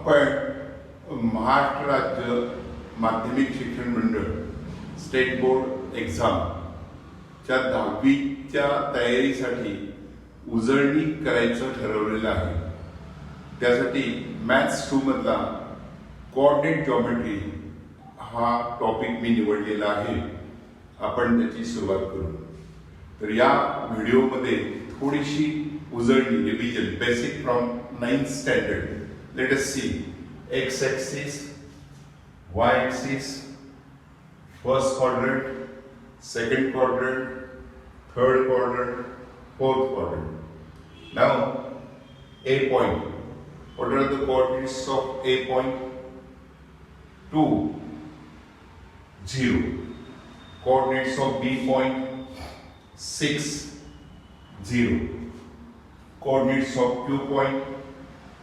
आपण महाराष्ट्र राज्य माध्यमिक शिक्षण मंडळ स्टेट बोर्ड एक्झामच्या 10वीच्या तयारीसाठी उजळणी करायचं ठरवलेलं आहे. त्यासाठी मॅथ्स 2 मधला कोऑर्डिनेट जॉमेट्री हा टॉपिक मी निवडलेला आहे. आपण त्याची सुरुवात करू. तर या व्हिडिओमध्ये थोडीशी उजळणी revision basic from 9th standard. Let us see x axis, y axis, first quadrant, second quadrant, third quadrant, fourth quadrant. Now A point. What are the coordinates of A point? 2, 0. Coordinates of B point 6, 0. Coordinates of Q point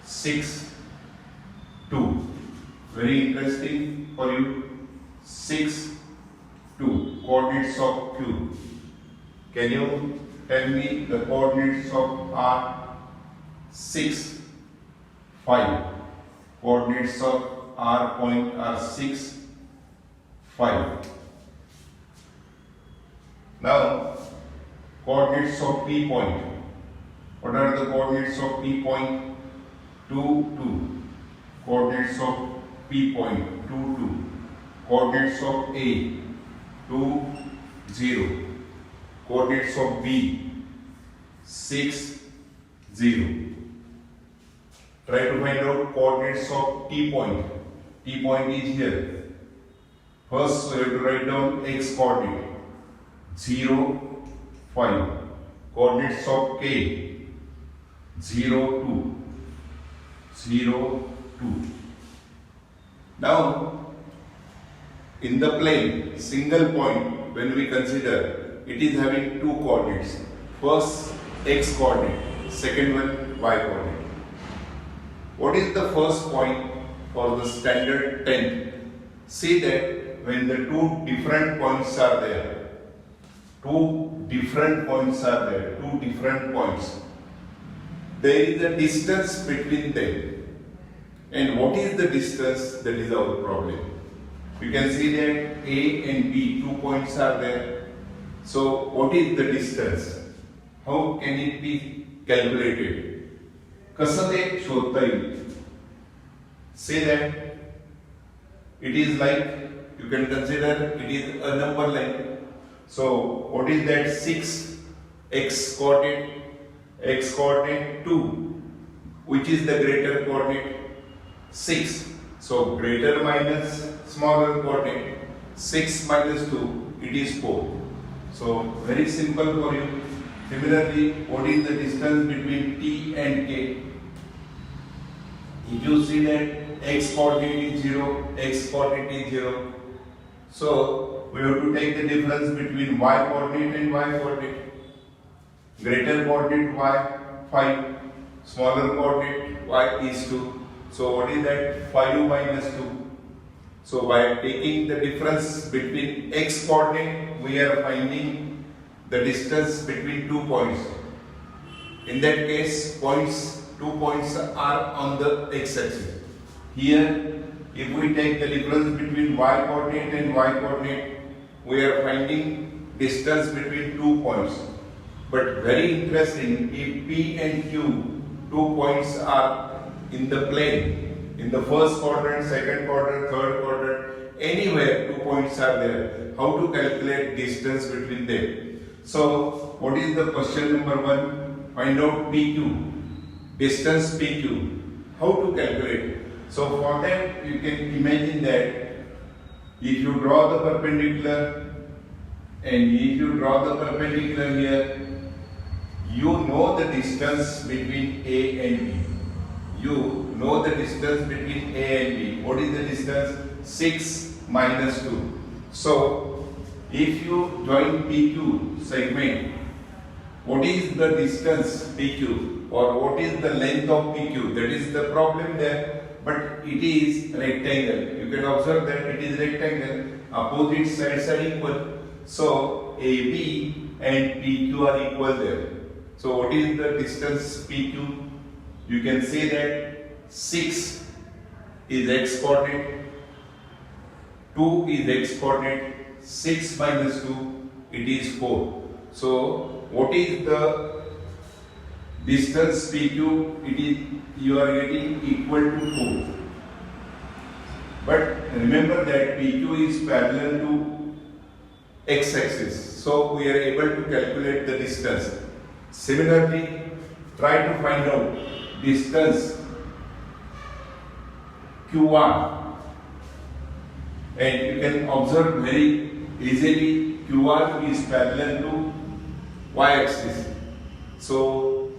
6, 2. Very interesting for you. 6, 2. Coordinates of Q. Can you tell me the coordinates of R? 6, 5. Coordinates of R point are 6, 5. Now, coordinates of P point. What are the coordinates of P point? 2, 2. Coordinates of P point 2, 2. Coordinates of A 2, 0. Coordinates of B 6, 0. Try to find out coordinates of T point. T point is here. First we have to write down x coordinate 0, 5. Coordinates of K 0, 2. 0, 2. Now, in the plane, single point, when we consider, it is having two coordinates. First x coordinate, second one y coordinate. What is the first point for the standard 10? See that when the two different points are there, there is a distance between them. And what is the distance? That is our problem. You can see that A and B, 2 points are there. So what is the distance? How can it be calculated? कसं ते शोधता येईल? Say that it is like, you can consider it is a number line. So what is that? 6 x coordinate 2. Which is the greater coordinate? 6. So greater minus smaller coordinate. 6 minus 2, it is 4. So very simple for you. Similarly, what is the distance between T and K? If you see that x coordinate is 0, x coordinate is 0. So we have to take the difference between y coordinate and y coordinate. Greater coordinate y 5, smaller coordinate y is 2. So what is that? 5 minus 2. So by taking the difference between x coordinate, we are finding the distance between 2 points. In that case, 2 points are on the x axis. Here, if we take the difference between y coordinate and y coordinate, we are finding distance between 2 points. But very interesting, if P and Q, 2 points are in the plane, in the first quadrant, second quadrant, third quadrant, anywhere 2 points are there. How to calculate distance between them? So, what is the question number 1? Find out PQ, distance PQ. How to calculate? So, for that you can imagine that if you draw the perpendicular and if you draw the perpendicular here, you know the distance between A and B. You know the distance between A and B. What is the distance? 6 minus 2. So, if you join PQ segment, what is the distance PQ or what is the length of PQ? That is the problem there. But it is rectangle. You can observe that it is rectangle. Opposite sides are equal. So, AB and PQ are equal there. So what is the distance PQ? You can say that 6 is x coordinate, 2 is x coordinate, 6 minus 2 it is 4. So what is the distance PQ? It is, you are getting equal to 4. But remember that PQ is parallel to x-axis, so we are able to calculate the distance. Similarly, try to find out distance QR, and you can observe very easily QR is parallel to y-axis. So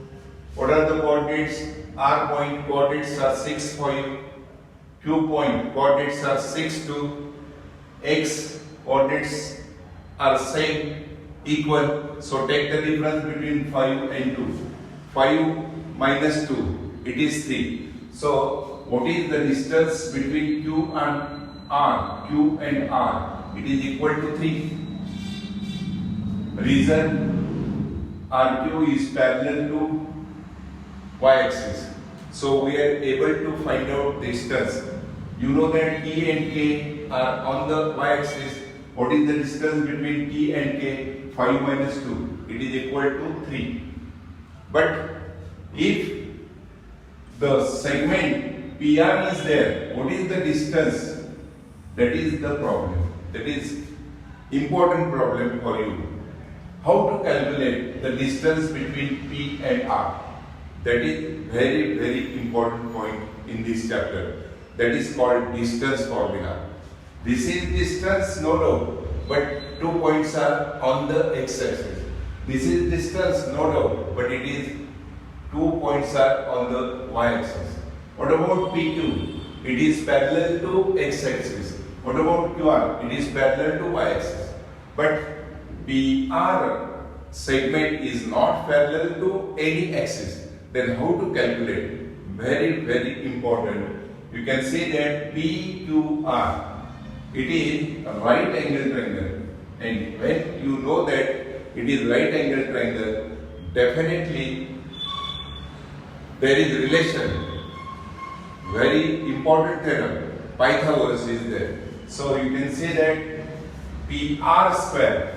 what are the coordinates? R point coordinates are 6, 5. Q point coordinates are 6, 2. X coordinates are same, equal. So take the difference between 5 and 2. 5 minus 2, it is 3. So what is the distance between Q and R? Q and R, it is equal to 3. Reason, RQ is parallel to y-axis. So we are able to find out distance. You know that T and K are on the y-axis. What is the distance between T and K? 5 minus 2. It is equal to 3. But if the segment PR is there, what is the distance? That is the problem. That is important problem for you. How to calculate the distance between P and R? That is very, very important point in this chapter. That is called distance formula. This is distance, no doubt, but 2 points are on the x-axis. This is distance, no doubt, but it is 2 points are on the y-axis. What about PQ? It is parallel to x-axis. What about QR? It is parallel to y-axis. But PR segment is not parallel to any axis. Then how to calculate? Very, very important. You can say that PQR, it is a right angle triangle. And when you know that it is right angle triangle, definitely there is relation. Very important theorem. Pythagorean is there. So you can say that PR square,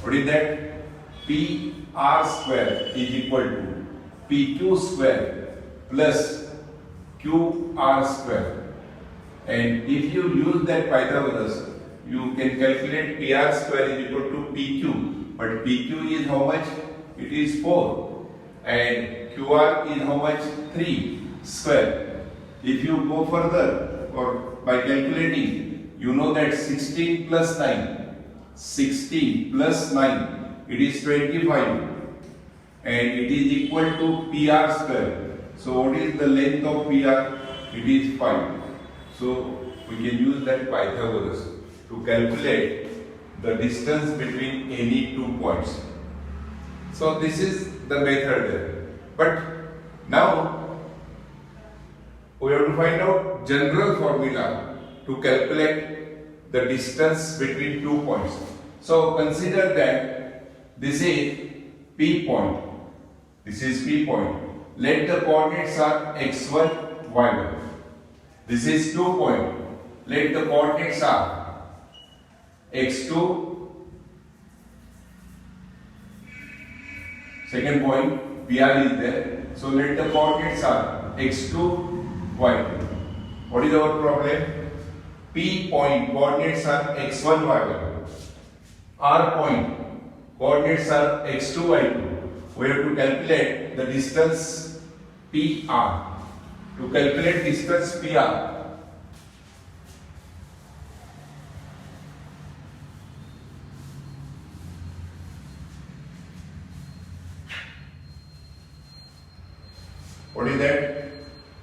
what is that? PR square is equal to PQ square plus QR square. And if you use that Pythagoras, you can calculate PR square is equal to PQ. But PQ is how much? It is 4. And QR is how much? 3 square. If you go further, or by calculating, you know that 16 plus 9, 16 plus 9, it is 25. And it is equal to PR square. So what is the length of PR? It is 5. So we can use that Pythagoras to calculate the distance between any 2 points. So this is the method there. But now we have to find out general formula to calculate the distance between 2 points. So consider that this is P point. This is P point. Let the coordinates are x1, y1. This is 2 point. Let the coordinates are x2. Second point, PR is there. So let the coordinates are x2, y2. What is our problem? P point coordinates are x1, y1. R point coordinates are x2, y2. We have to calculate the distance PR. To calculate distance PR, what is that?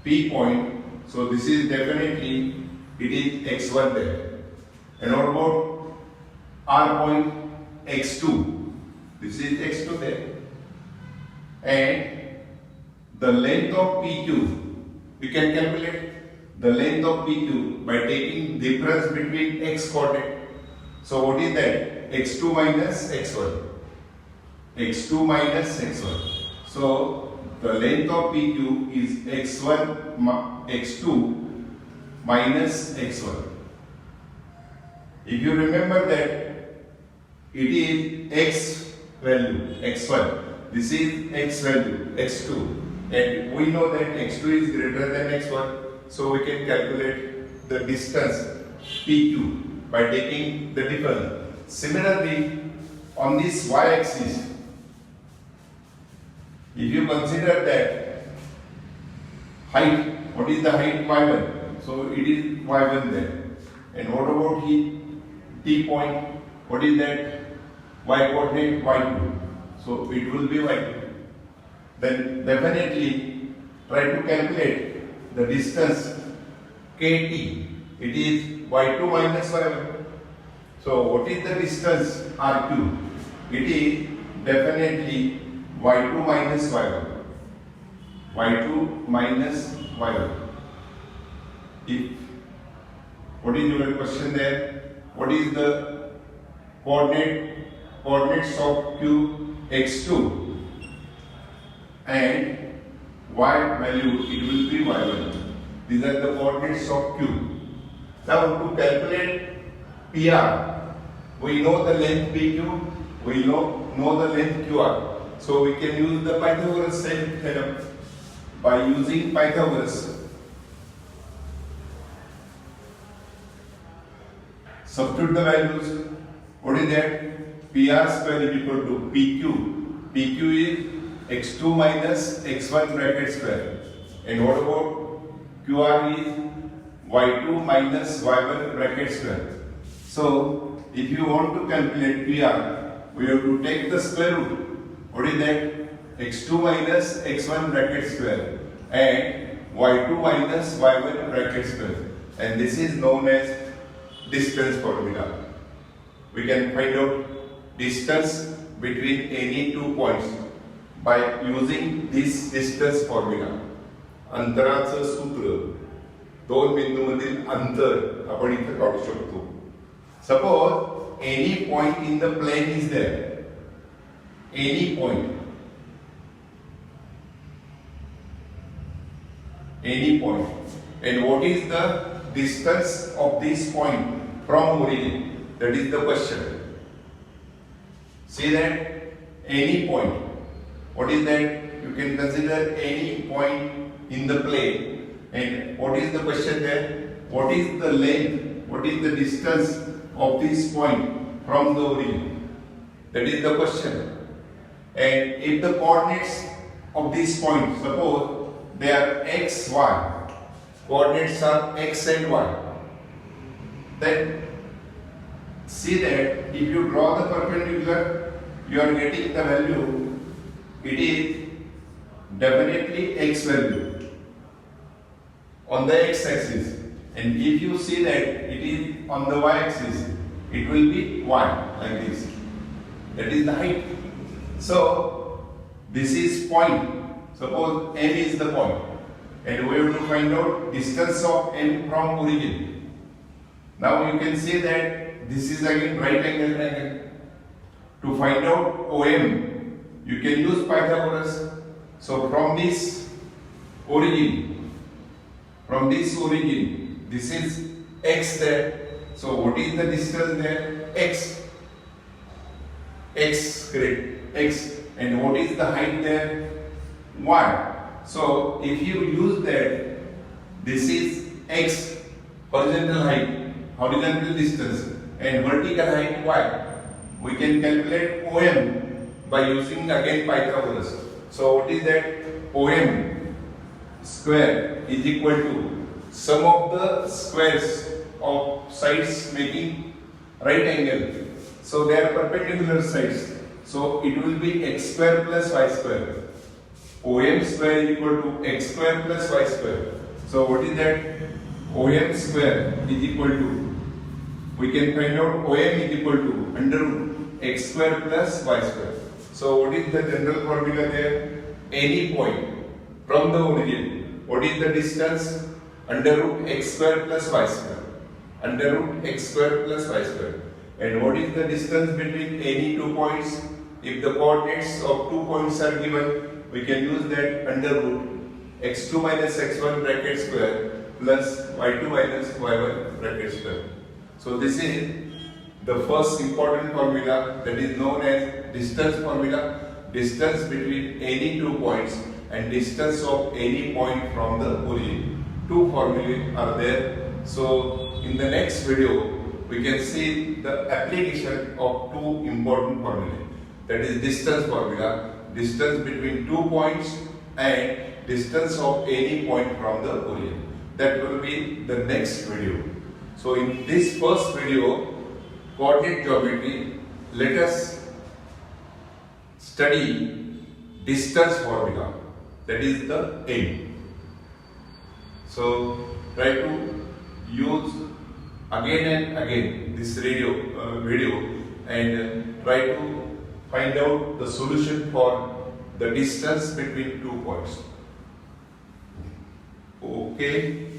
P point. So this is definitely, it is x1 there. And what about R point? X2. This is x2 there. And the length of PQ, we can calculate the length of PQ by taking difference between x coordinate. So what is that? x2 minus x1. x2 minus x1. So the length of PQ is x1, x2 minus x1. If you remember that it is x value x1, this is x value x2, and we know that x2 is greater than x1, so we can calculate the distance pq by taking the difference. Similarly, on this y-axis, if you consider that height, what is the height? y1, so it is y1 there. And what about t point? What is that? Y coordinate y2, so it will be y2. Then definitely try to calculate the distance kt. It is y2 minus y1. So what is the distance rq? It is definitely y2 minus y1. y2 minus y1. If what is your question there? What is the coordinates of q? x2, and y value it will be y1. These are the coordinates of q. Now to calculate PR, we know the length PQ, we know the length QR. So we can use the Pythagorean theorem. By using Pythagoras, substitute the values. What is that? PR square is equal to PQ. PQ is x2 minus x1 bracket square. And what about QR is y2 minus y1 bracket square. So if you want to calculate PR, we have to take the square root. What is that? x2 minus x1 bracket square and y2 minus y1 bracket square. And this is known as distance formula. We can find out distance between any two points by using this distance formula. अंतराचं सूत्र दोन बिंदूंमधील अंतर आपण इथे काढू शकतो. Suppose any point in the plane is there. Any point. And what is the distance of this point from origin? That is the question. See that any point. What is that? You can consider any point in the plane. And what is the question there? What is the length? What is the distance of this point from the origin? That is the question. And if the coordinates of this point, suppose they are x, y, coordinates are x and y, then see that if you draw the perpendicular, you are getting the value, it is definitely x value on the x-axis. And if you see that it is on the y-axis, it will be y like this. That is the height. So this is point. Suppose n is the point, and we have to find out distance of n from origin. Now you can see that this is again right angle triangle. To find out OM, you can use Pythagoras. So from this origin, this is x there. So what is the distance there? X. And what is the height there? Y. So if you use that, this is x, horizontal height, horizontal distance, and vertical height y. We can calculate OM by using again Pythagoras. So what is that? OM square is equal to sum of the squares of sides making right angle. So they are perpendicular sides. So it will be x square plus y square. OM square is equal to x square plus y square. So what is that? OM square is equal to, we can find out OM is equal to under root x square plus y square. So what is the general formula there? Any point from the origin, what is the distance? Under root x square plus y square. Under root x square plus y square. And what is the distance between any two points? If the coordinates of 2 points are given, we can use that under root x2 minus x1 bracket square plus y2 minus y1 bracket square. So this is the first important formula, that is known as distance formula. Distance between any two points and distance of any point from the origin. Two formulae are there. So in the next video we can see the application of two important formulae, that is distance formula, distance between two points and distance of any point from the origin. That will be the next video. So in this first video, coordinate geometry, let us study distance formula, that is the aim. So try to use again and again this video and try to find out the solution for the distance between two points. Okay.